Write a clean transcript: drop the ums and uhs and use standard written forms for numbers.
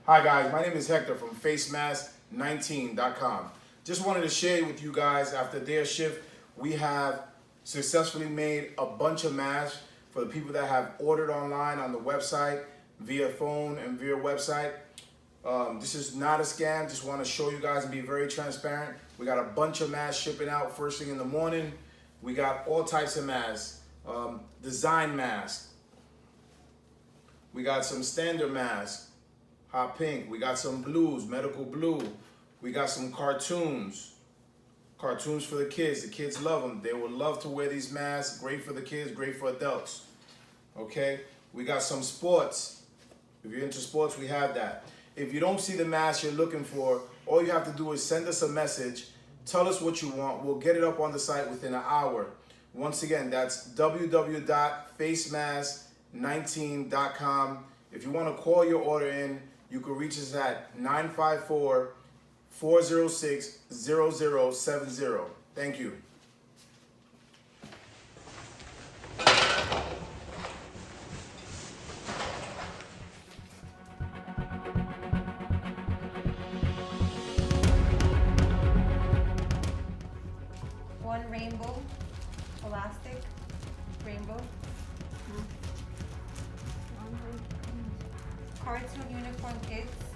Hi guys, my name is Hector from FaceMask19.com. Just wanted to share with you guys, after their shift, we have successfully made a bunch of masks for the people that have ordered online on the website, via phone and via website. This is not a scam, just want to show you guys and be very transparent. We got a bunch of masks shipping out first thing in the morning. We got all types of masks, design masks. We got some standard masks, hot pink. We got some blues, medical blue. We got some cartoons for the kids. The kids love them. They would love to wear these masks. Great for the kids, great for adults. Okay, we got some sports. If you're into sports, we have that. If you don't see the mask you're looking for, all you have to do is send us a message. Tell us what you want. We'll get it up on the site within an hour. Once again, that's www.facemask19.com. If you want to call your order in, you can reach us at 954-406-0070. Thank you. One rainbow, elastic, rainbow. Cartoon uniform kids.